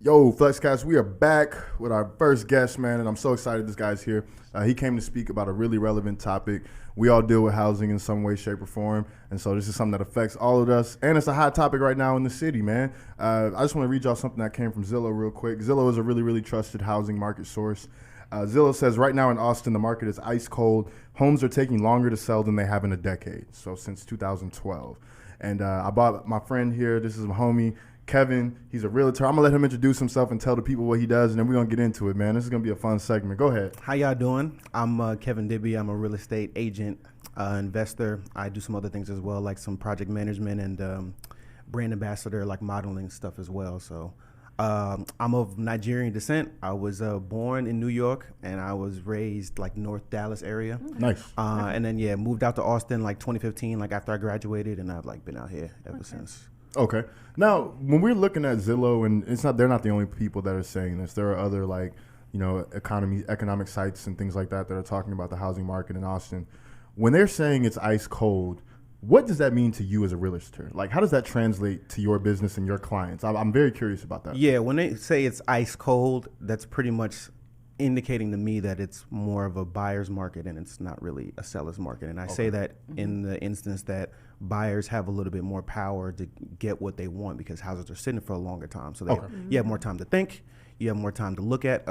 Yo, Flexcast, we are back with our first guest, man, and I'm so excited this guy's here. He came to speak about a really relevant topic. We all deal with housing in some way, shape, or form, and so this is something that affects all of us, and it's a hot topic right now in the city, man. I just want to read y'all something that came from Zillow real quick. Zillow is a really, really trusted housing market source. Zillow says right now in Austin, the market is ice cold. Homes are taking longer to sell than they have in a decade, so since 2012. And I bought my friend here. This is my homie, Kevin. He's a realtor. I'm going to let him introduce himself and tell the people what he does, and then we're going to get into it, man. This is going to be a fun segment. Go ahead. How y'all doing? I'm Kevin Dibia. I'm a real estate agent, investor. I do some other things as well, like some project management and brand ambassador, like modeling stuff as well. So I'm of Nigerian descent. I was born in New York, and I was raised like North Dallas area. Nice. And then, moved out to Austin like 2015, like after I graduated, and I've like been out here ever since. Okay. Now, when we're looking at Zillow, and they're not the only people that are saying this. There are other economic sites and things like that are talking about the housing market in Austin. When they're saying it's ice cold, what does that mean to you as a realtor? Like, how does that translate to your business and your clients? I'm very curious about that. Yeah, when they say it's ice cold, that's pretty much indicating to me that it's more of a buyer's market and it's not really a seller's market. And I say that in the instance that buyers have a little bit more power to get what they want because houses are sitting for a longer time. So you have more time to think, you have more time to look at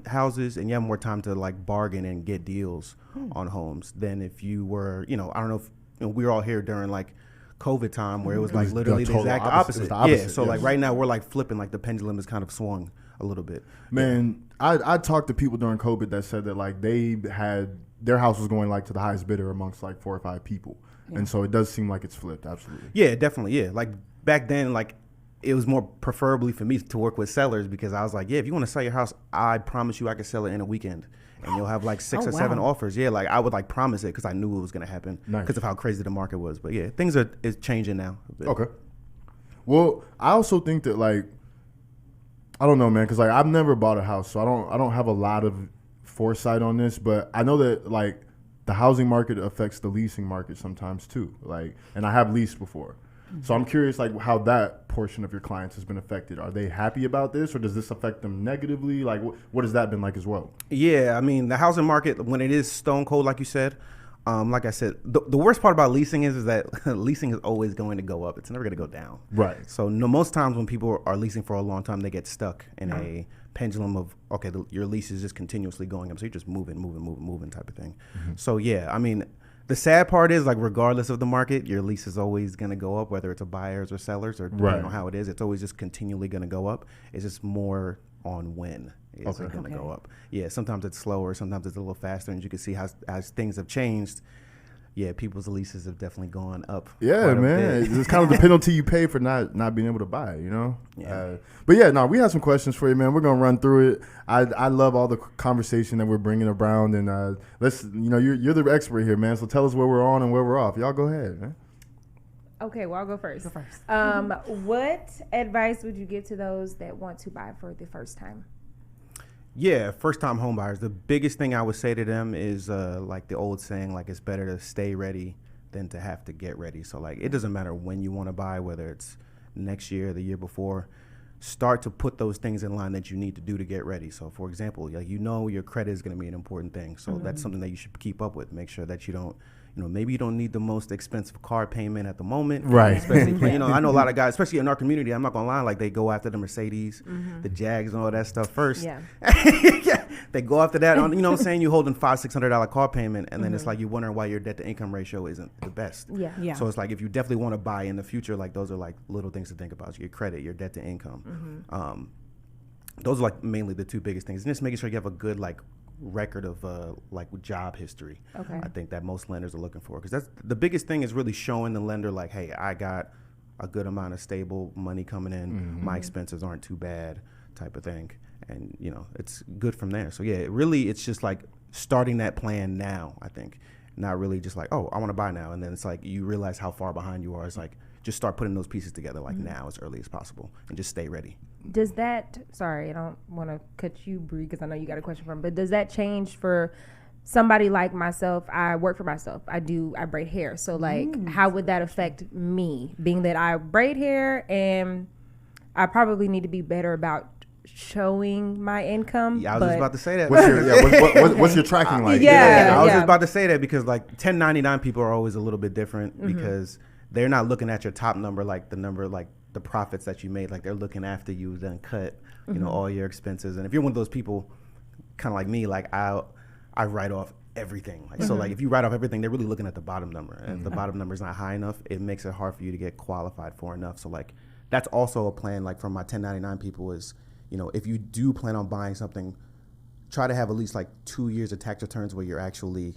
houses, and you have more time to like bargain and get deals on homes than if you were, I don't know if we were all here during like COVID time where it was like literally the exact opposite. Yeah, so like right now we're like flipping, like the pendulum is kind of swung a little bit. Man, I talked to people during COVID that said that like they had their house was going like to the highest bidder amongst like 4 or 5 people. Yeah. And so it does seem like it's flipped. Absolutely. Yeah, definitely. Yeah. Like back then, like it was more preferably for me to work with sellers because I was like, yeah, if you want to sell your house, I promise you I can sell it in a weekend. And you'll have like 6 or 7 offers. Yeah, like I would like promise it because I knew it was going to happen because of how crazy the market was. But yeah, things is changing now a bit. Okay. Well, I also think that like, I don't know, man, because like I've never bought a house, so I don't have a lot of foresight on this, but I know that like the housing market affects the leasing market sometimes too. Like, and I have leased before. So I'm curious, like, how that portion of your clients has been affected. Are they happy about this, or does this affect them negatively? Like, what has that been like as well? Yeah, I mean, the housing market, when it is stone cold, like you said, like I said, the worst part about leasing is that leasing is always going to go up. It's never going to go down. Right. So most times when people are leasing for a long time, they get stuck in a pendulum of, okay, your lease is just continuously going up. So you're just moving type of thing. Mm-hmm. So, yeah, I mean, the sad part is, like, regardless of the market, your lease is always going to go up, whether it's a buyer's or seller's or depending on how it is. It's always just continually going to go up. It's just more on when it's going to go up. Yeah, sometimes it's slower, sometimes it's a little faster, and you can see as things have changed. Yeah, people's leases have definitely gone up. Yeah, man. It's kind of the penalty you pay for not being able to buy it, you know? Yeah. But yeah, no, we have some questions for you, man. We're going to run through it. I love all the conversation that we're bringing around. And you're the expert here, man. So tell us where we're on and where we're off. Y'all go ahead, man. Okay, well, I'll go first. What advice would you give to those that want to buy for the first time? Yeah, first-time home buyers. The biggest thing I would say to them is like the old saying, like it's better to stay ready than to have to get ready. So like it doesn't matter when you want to buy, whether it's next year, the year before. Start to put those things in line that you need to do to get ready. So for example, like your credit is going to be an important thing. So that's something that you should keep up with. Make sure that you don't. Maybe you don't need the most expensive car payment at the moment. Right. Especially, I know a lot of guys, especially in our community, I'm not going to lie, like they go after the Mercedes, the Jags and all that stuff first. Yeah. Yeah. They go after that. You know what I'm saying? You holding $500-$600 car payment, and then it's like you're wondering why your debt to income ratio isn't the best. Yeah. So it's like if you definitely want to buy in the future, like those are like little things to think about. Your credit, your debt to income. Those are like mainly the 2 biggest things. And just making sure you have a good like record of like job history. Okay. I think that most lenders are looking for, because that's the biggest thing, is really showing the lender like, hey, I got a good amount of stable money coming in. My expenses aren't too bad, type of thing. And it's good from there. So yeah, it's just like starting that plan now, I think. Not really just like, oh, I want to buy now, and then it's like you realize how far behind you are. It's like just start putting those pieces together like now, as early as possible, and just stay ready. Does that, sorry, I don't want to cut you, Bree, because I know you got a question from, but does that change for somebody like myself? I work for myself. I braid hair. So like, how would that affect me, being that I braid hair and I probably need to be better about showing my income. Yeah, I was just about to say that. What's your tracking like? Yeah. I was just about to say that because like 1099 people are always a little bit different because they're not looking at your top number, like the number, like the profits that you made. Like they're looking after you then cut, you know, all your expenses. And if you're one of those people, kind of like me, like I write off everything. Like so, like if you write off everything, they're really looking at the bottom number. And if the bottom number is not high enough, it makes it hard for you to get qualified for enough. So like that's also a plan. Like from my 1099 people is, you know, if you do plan on buying something, try to have at least like 2 years of tax returns where you're actually,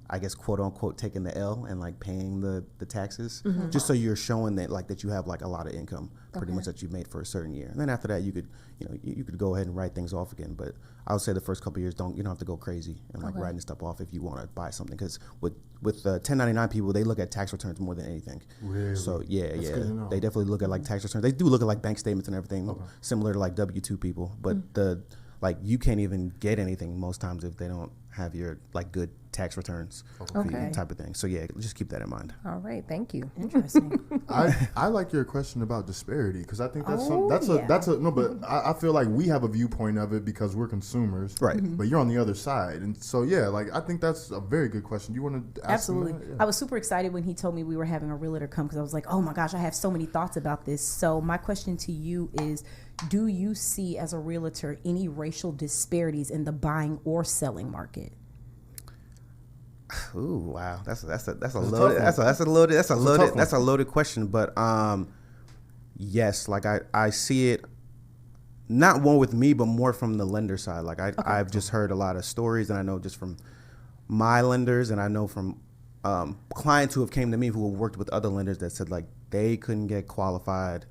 I guess, quote unquote, taking the L and like paying the taxes, just so you're showing that like that you have like a lot of income, pretty much that you made for a certain year. And then after that, you could, you know, you could go ahead and write things off again. But I would say the first couple of years, you don't have to go crazy and like writing stuff off if you want to buy something. Because with 1099 people, they look at tax returns more than anything. Really? So they definitely look at like tax returns. They do look at like bank statements and everything, similar to like W-2 people. But like you can't even get anything most times if they don't have your like good tax returns type of thing. So yeah, just keep that in mind. All right, thank you. Interesting. I like your question about disparity because I think that's no, but I feel like we have a viewpoint of it because we're consumers, right? But you're on the other side, and so yeah, like I think that's a very good question. You want to ask Absolutely. Yeah. I was super excited when he told me we were having a realtor come because I was like, oh my gosh, I have so many thoughts about this. So my question to you is, do you see as a realtor any racial disparities in the buying or selling market? Ooh, wow, that's a loaded question. But yes, like I see it, not one with me, but more from the lender side. Like I've just heard a lot of stories, and I know just from my lenders, and I know from clients who have came to me who have worked with other lenders that said like they couldn't get qualified,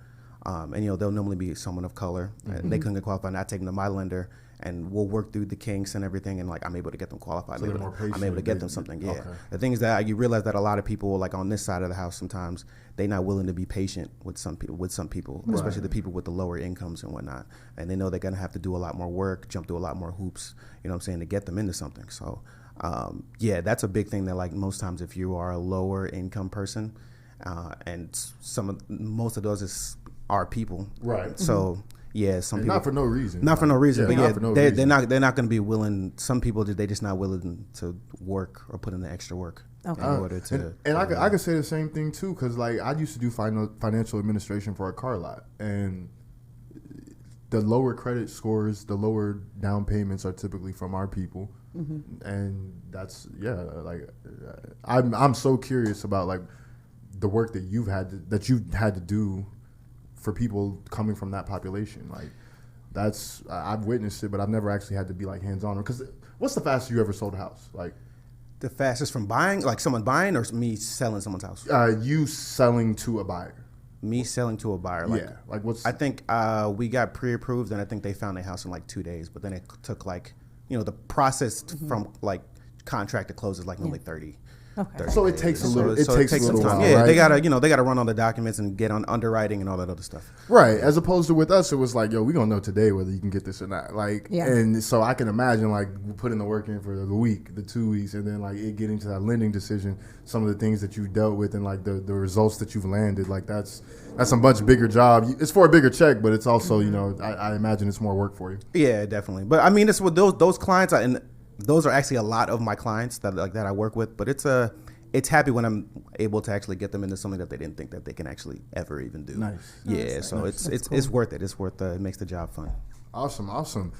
and you know they'll normally be someone of color, and they couldn't get qualified. And I take them to my lender, and we'll work through the kinks and everything, and like I'm able to get them qualified. So I'm able to get them something. Yeah. Okay. The thing is that you realize that a lot of people, like on this side of the house, sometimes they're not willing to be patient with some people, especially the people with the lower incomes and whatnot. And they know they're gonna have to do a lot more work, jump through a lot more hoops, you know what I'm saying, to get them into something. So yeah, that's a big thing that like most times if you are a lower income person, and most of those are people. Right. So yeah, some and people not for no reason. Not for no reason, but yeah, they're not going to be willing. Some people they're just not willing to work or put in the extra work in order to. And I could say the same thing too, because like I used to do financial administration for a car lot, and the lower credit scores, the lower down payments are typically from our people, and that's like I'm so curious about like the work that you've had to do for people coming from that population. Like that's I've witnessed it, but I've never actually had to be like hands-on. Because what's the fastest you ever sold a house? Like the fastest from buying, like someone buying, or me selling someone's house? You selling to a buyer. Me selling to a buyer. Like, yeah. Like what's? I think we got pre-approved, and I think they found a house in like 2 days. But then it took like, you know, the process from like contract to close is like only 30. Okay. So it takes a little. It takes a little time. while, Yeah, right? they gotta run all the documents and get on underwriting and all that other stuff. Right. As opposed to with us, it was like, yo, we gonna know today whether you can get this or not. Like, and so I can imagine like putting the work in for the week, the 2 weeks, and then like it getting to that lending decision. Some of the things that you've dealt with and like the results that you've landed. Like that's a much bigger job. It's for a bigger check, but it's also you know I imagine it's more work for you. Yeah, definitely. But I mean, it's with those clients, and those are actually a lot of my clients that I work with. But it's happy when I'm able to actually get them into something that they didn't think that they can actually ever even do. Nice. Yeah, so nice. It's worth it. It's worth it makes the job fun. Awesome.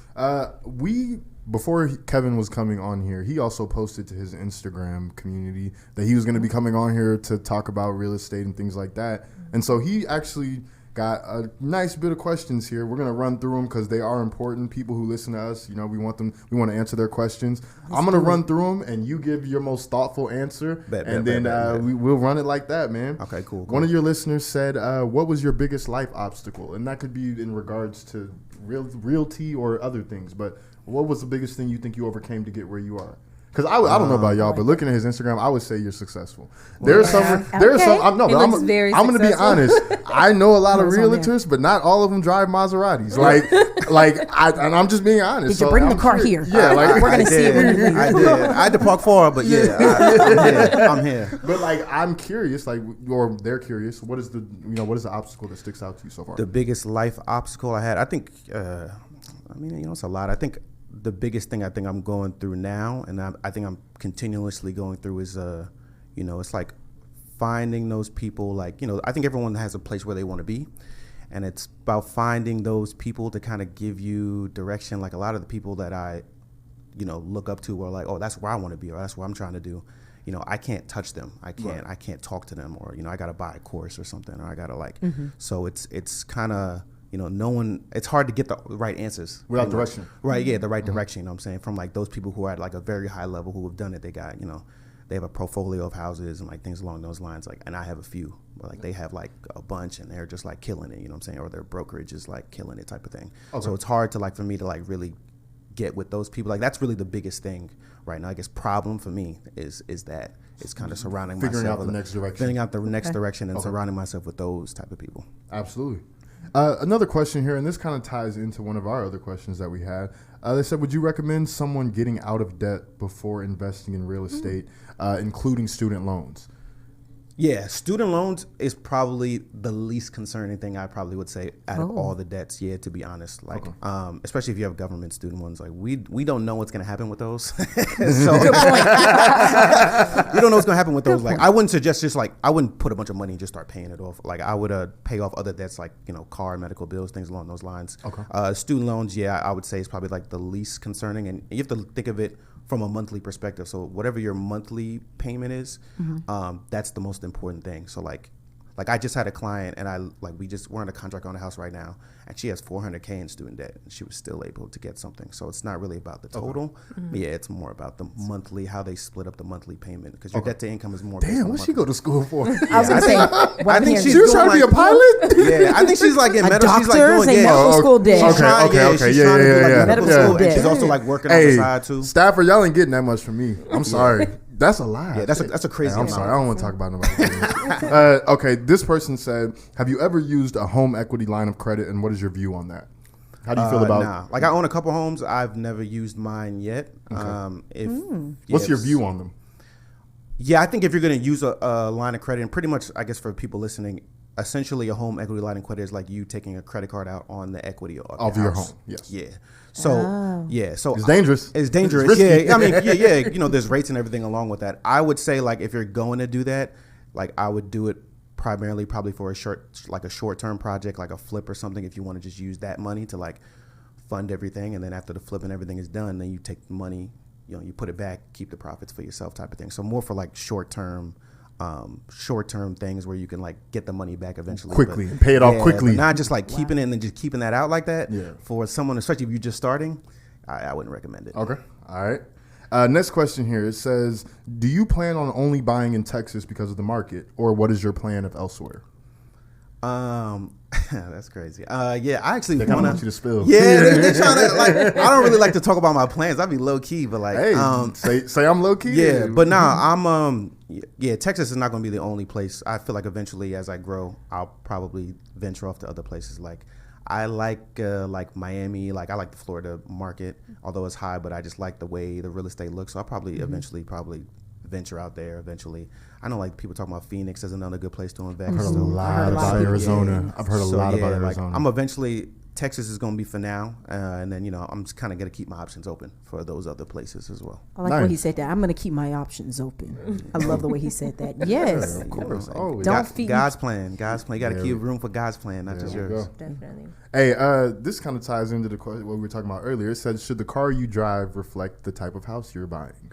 Before Kevin was coming on here, he also posted to his Instagram community that he was going to be coming on here to talk about real estate and things like that. And so he actually got a nice bit of questions here. We're going to run through them because they are important. People who listen to us, you know, we want to answer their questions. I'm going to run through them and you give your most thoughtful answer. We'll run it like that, man. Okay, cool. One of your listeners said, what was your biggest life obstacle? And that could be in regards to realty or other things. But what was the biggest thing you think you overcame to get where you are? Because I don't know about y'all, but looking at his Instagram, I would say you're successul. I'm going to be honest. I know a lot of realtors, but not all of them drive Maseratis. And I'm just being honest. Did you bring the car here? Yeah, like we're gonna see it. I did. I had to park far, but yeah, I'm here. But like, I'm curious, or they're curious. What is the obstacle that sticks out to you so far? The biggest life obstacle I had, I think. I mean, it's a lot. I think the biggest thing I'm going through now, and I think I'm continuously going through is, it's like finding those people. Like, I think everyone has a place where they want to be, and it's about finding those people to kind of give you direction. Like a lot of the people that I, look up to are like, oh, that's where I want to be, or that's what I'm trying to do. I can't touch them. I can't talk to them, or I got to buy a course or something, or I got to So it's kind of. No one, it's hard to get the right answers. Without direction. Right, yeah, the right direction, you know what I'm saying? From like those people who are at like a very high level who have done it, they got, they have a portfolio of houses and like things along those lines. Like, and I have a few, but like they have like a bunch and they're just like killing it, you know what I'm saying? Or their brokerage is like killing it type of thing. Okay. So it's hard to like, for me to like really get with those people. Like that's really the biggest thing right now. I guess problem for me is that it's kind of surrounding figuring myself. Figuring out the next direction. Figuring out the next direction and surrounding myself with those type of people. Absolutely. Another question here, and this kind of ties into one of our other questions that we had. They said, would you recommend someone getting out of debt before investing in real estate, including student loans? Yeah, student loans is probably the least concerning thing I probably would say out of all the debts. Yeah, to be honest, like especially if you have government student ones, like we don't know what's going to happen with those. So good point. We don't know what's going to happen with those. Like I wouldn't suggest I wouldn't put a bunch of money and just start paying it off. Like I would pay off other debts like car, medical bills, things along those lines. Okay. Student loans, yeah, I would say is probably like the least concerning, and you have to think of it from a monthly perspective. So whatever your monthly payment is, that's the most important thing. So like I just had a client and we're on a contract on a house right now and she has $400K in student debt and she was still able to get something. So it's not really about the total. Yeah, it's more about the monthly, how they split up the monthly payment because your debt to income is more. Damn, what'd she go to school for? I was going to say, I think she was trying to be a pilot? Yeah, I think she's like in medical. She's like doing medical school debt. Okay, she's trying to do like medical school debt. And she's also like working on the side too. Stafford, y'all ain't getting that much from me. I'm sorry. That's a lie. Yeah, that's a crazy amount. I'm sorry. I don't want to talk about nobody. Okay, this person said, have you ever used a home equity line of credit, and what is your view on that? How do you feel about it? Nah. Like I own a couple homes. I've never used mine yet. Okay. What's your view on them? Yeah, I think if you're going to use a line of credit, and pretty much, I guess for people listening, essentially a home equity line of credit is like you taking a credit card out on the equity of your home. Yes. Yeah. So so it's dangerous. It's dangerous. Yeah. I mean, yeah. There's rates and everything along with that. I would say like if you're going to do that, like I would do it primarily probably for a short-term project, like a flip or something. If you want to just use that money to like fund everything, and then after the flip and everything is done, then you take the money, you put it back, keep the profits for yourself, type of thing. So more for like short-term things where you can like get the money back eventually quickly, pay it off quickly, but not just like keeping it and then just keeping that out like that. Yeah. For someone, especially if you're just starting, I wouldn't recommend it. Okay. All right. Next question here. It says, do you plan on only buying in Texas because of the market, or what is your plan if elsewhere? That's crazy. Yeah, I actually want you to spill. Yeah, they're trying to like. I don't really like to talk about my plans. I'd be low key, but like, say I'm low key. Yeah, but I'm Texas is not going to be the only place. I feel like eventually, as I grow, I'll probably venture off to other places. Like I like Miami. Like I like the Florida market, although it's high, but I just like the way the real estate looks. So I'll probably eventually venture out there eventually. I know like people talking about Phoenix as another good place to invest. I've heard a lot about Arizona. I've heard a lot about Arizona. Like, I'm eventually, Texas is going to be for now, and then I'm just kind of going to keep my options open for those other places as well. I like when he said that. I'm going to keep my options open. I love the way he said that. Yes, of course. Oh, God's plan. You got to keep room for God's plan, not just yours. Definitely. Hey, this kind of ties into the question what we were talking about earlier. It said, should the car you drive reflect the type of house you're buying?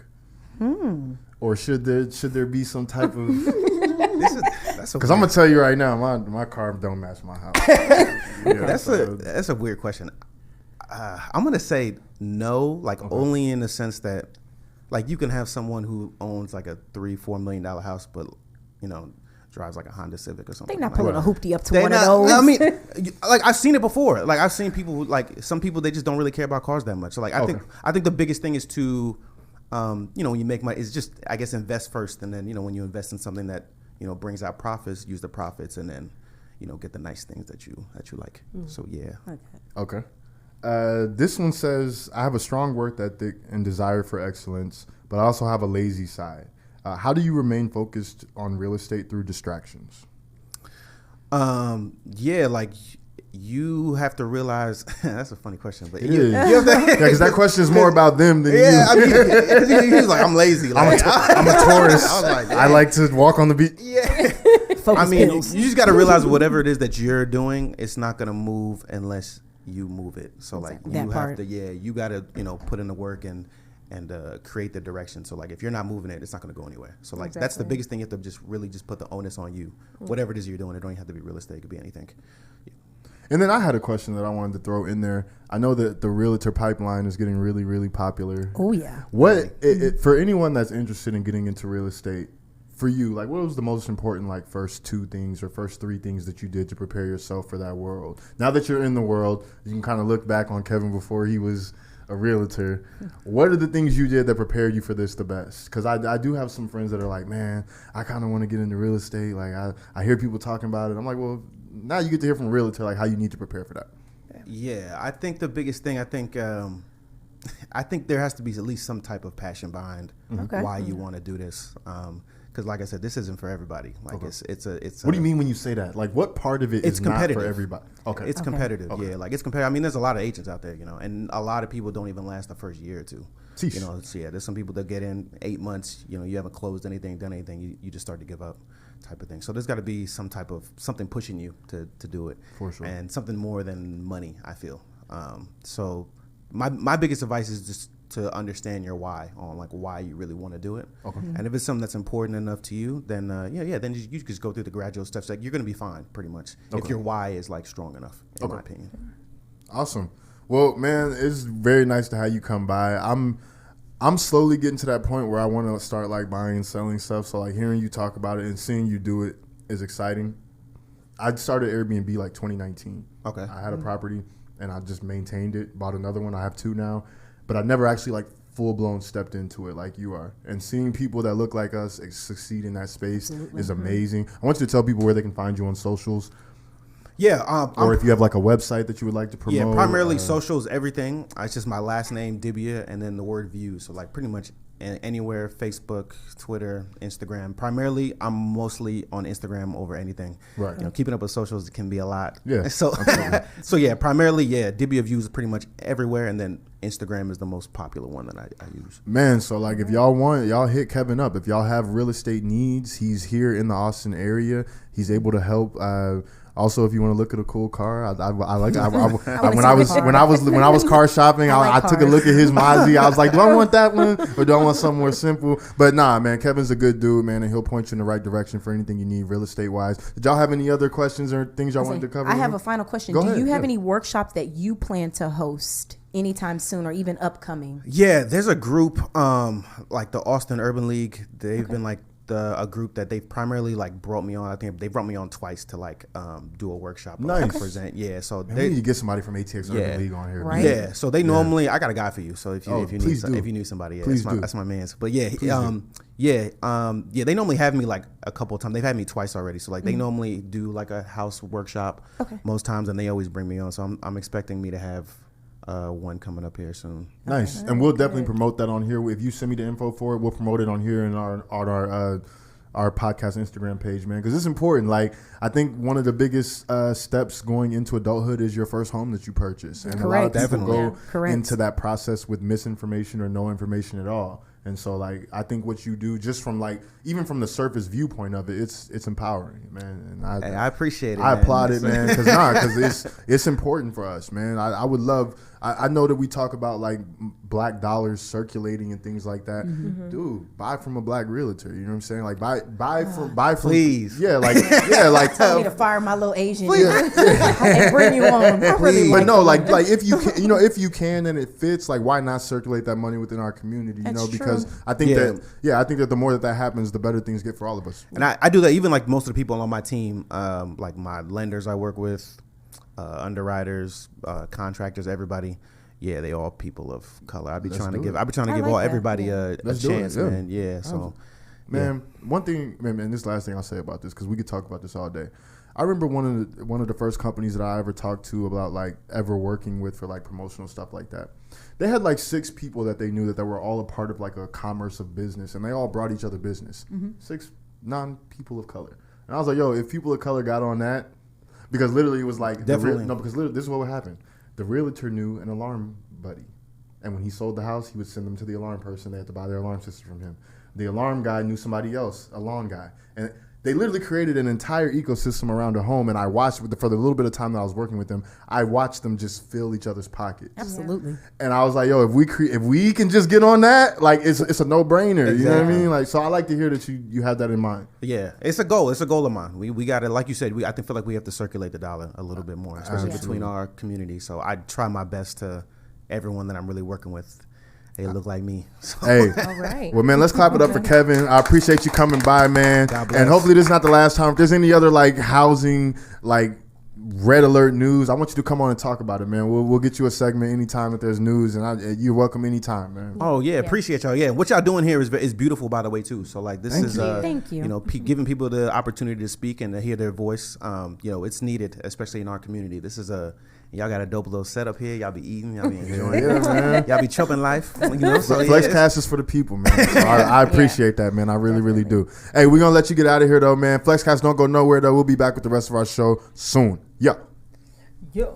Or should there be some type of? Because I'm gonna tell you right now, my car don't match my house. That's a weird question. I'm gonna say no, like only in the sense that, like you can have someone who owns like a $3-4 million house, but drives like a Honda Civic or something. They're not pulling a hoopty up to one of those. I mean, like I've seen it before. Like I've seen people who, like some people, they just don't really care about cars that much. So like I think the biggest thing is to when you make money, is just, I guess, invest first. And then, when you invest in something that, brings out profits, use the profits, and then, get the nice things that you like. So, yeah. Okay. This one says, I have a strong work ethic and desire for excellence, but I also have a lazy side. How do you remain focused on real estate through distractions? Yeah, like you have to realize that's a funny question, but It is. Because that question is more about them than you. I mean, he's like, I'm lazy. Like, I'm a tourist. I was like, I like to walk on the beach. Focus I mean, pills. you just got to realize whatever it is that you're doing, it's not gonna move unless you move it. So like Exactly. you That have part. to, you got to put in the work and create the direction. So like if you're not moving it, it's not gonna go anywhere. So like that's the Exactly. biggest thing. You have to just really just put the onus on you. Whatever it is you're doing, it don't even have to be real estate. It could be anything. And then I had a question that I wanted to throw in there. I know that the realtor pipeline is getting really, really popular. Oh yeah. For anyone that's interested in getting into real estate, for you, like, what was the most important, like, first 2 things or first 3 things that you did to prepare yourself for that world? Now that you're in the world, you can kind of look back on Kevin before he was a realtor. What are the things you did that prepared you for this the best? Because I do have some friends that are like, man, I kind of want to get into real estate. Like, I hear people talking about it. I'm like, well, now you get to hear from a realtor, like, how you need to prepare for that. Yeah, I think the biggest thing, I think there has to be at least some type of passion behind why you want to do this. Because, like I said, this isn't for everybody. Like it's. What do you mean when you say that? Like, what part of it is not competitive for everybody? Okay, It's competitive. Yeah, like it's competitive. I mean, there's a lot of agents out there, and a lot of people don't even last the first year or 2. Sheesh. So yeah, there's some people that get in 8 months. You haven't closed anything, done anything. You just start to give up, type of thing. So there's got to be some type of something pushing you to do it, For sure. and something more than money. I feel. So my biggest advice is just to understand your why on like why you really want to do it. Okay. And if it's something that's important enough to you, then then you just go through the gradual steps. Like you're going to be fine, pretty much, if your why is like strong enough, in my opinion. Awesome. Well, man, it's very nice to have you come by. I'm slowly getting to that point where I want to start like buying and selling stuff. So like hearing you talk about it and seeing you do it is exciting. I started Airbnb like 2019. Okay. I had a property and I just maintained it, bought another one. I have 2 now, but I never actually like full blown stepped into it like you are. And seeing people that look like us succeed in that space is amazing. I want you to tell people where they can find you on socials. Yeah. Or if you have like a website that you would like to promote. Yeah, primarily socials, everything. It's just my last name, Dibia, and then the word views. So like pretty much anywhere, Facebook, Twitter, Instagram. Primarily, I'm mostly on Instagram over anything. Right. Keeping up with socials can be a lot. Yeah. So yeah, primarily, Dibia views pretty much everywhere, and then Instagram is the most popular one that I use. Man, so like if y'all want, y'all hit Kevin up. If y'all have real estate needs, he's here in the Austin area. He's able to help. Also, if you want to look at a cool car, when I was car shopping, I took a look at his Mozzie. I was like, do I want that one or do I want something more simple? But nah, man, Kevin's a good dude, man, and he'll point you in the right direction for anything you need real estate wise. Did y'all have any other questions or things y'all wanted to cover? I have a final question. Go Do ahead, you have any workshops that you plan to host anytime soon or even upcoming? Yeah, there's a group like the Austin Urban League. They've been like a group that they've primarily like brought me on. I think they brought me on twice to like do a workshop. Nice. Present. Yeah, so Man, we need to get somebody from ATX Urban League on here. Right. Man. Yeah, so they normally I got a guy for you. So if you need somebody, Please that's my man's. But yeah, they normally have me like a couple of times. They've had me twice already. So like they normally do like a house workshop most times, and they always bring me on. So I'm expecting me to have one coming up here soon. Nice. And we'll definitely promote that on here. If you send me the info for it, we'll promote it on here and our podcast Instagram page, man, because it's important. Like, I think one of the biggest steps going into adulthood is your first home that you purchase. And a lot of people go into that process with misinformation or no information at all. And so, like, I think what you do, just from like, even from the surface viewpoint of it, it's empowering, man. And I appreciate it. I applaud it, man, because it's important for us, man. I would love. I know that we talk about like black dollars circulating and things like that. Dude, buy from a black realtor. You know what I'm saying? Like buy from please. Yeah, like Tell me to fire my little Asian and bring you on. Please. But no, like if you can, if you can and it fits, like why not circulate that money within our community? Because I think that the more that happens, the better things get for all of us. And I do that even like most of the people on my team, like my lenders I work with, underwriters, contractors, everybody. Yeah, they all people of color. I've been trying to give everybody a chance, man. Yeah, so man, one thing, man, and this last thing I'll say about this, because we could talk about this all day. I remember one of the first companies that I ever talked to about like ever working with for like promotional stuff like that. They had like 6 people that they knew that were all a part of like a commerce of business, and they all brought each other business. 6 non-people of color. And I was like, yo, if people of color got on that, Because literally it was like Definitely. because literally this is what would happen. The realtor knew an alarm buddy, and when he sold the house, he would send them to the alarm person. They had to buy their alarm system from him. The alarm guy knew somebody else, a lawn guy, and they literally created an entire ecosystem around a home. And I watched for the little bit of time that I was working with them, I watched them just fill each other's pockets. Absolutely. And I was like, yo, if we can just get on that, like it's a no brainer. Exactly. You know what I mean? Like, so I like to hear that you have that in mind. Yeah, it's a goal. It's a goal of mine. We got to, like you said, I feel like we have to circulate the dollar a little bit more, especially between our community. So I try my best to everyone that I'm really working with. They look like me. So. Hey, All right. well, man, let's clap it up for Kevin. I appreciate you coming by, man. God bless. And hopefully this is not the last time. If there's any other like housing, like red alert news, I want you to come on and talk about it, man. We'll get you a segment anytime that there's news, and you're welcome anytime, man. Oh yeah, appreciate y'all. Yeah, what y'all doing here is beautiful, by the way, too. So like this is Thank you. You know, giving people the opportunity to speak and to hear their voice. You know, it's needed, especially in our community. This is y'all got a dope little setup here. Y'all be eating, y'all be enjoying it. Man. Y'all be chopping life. You know, so Flexcast is for the people, man. So I appreciate that, man. I really do. Hey, we're gonna let you get out of here though, man. Flexcast don't go nowhere though. We'll be back with the rest of our show soon. Yeah. Yeah.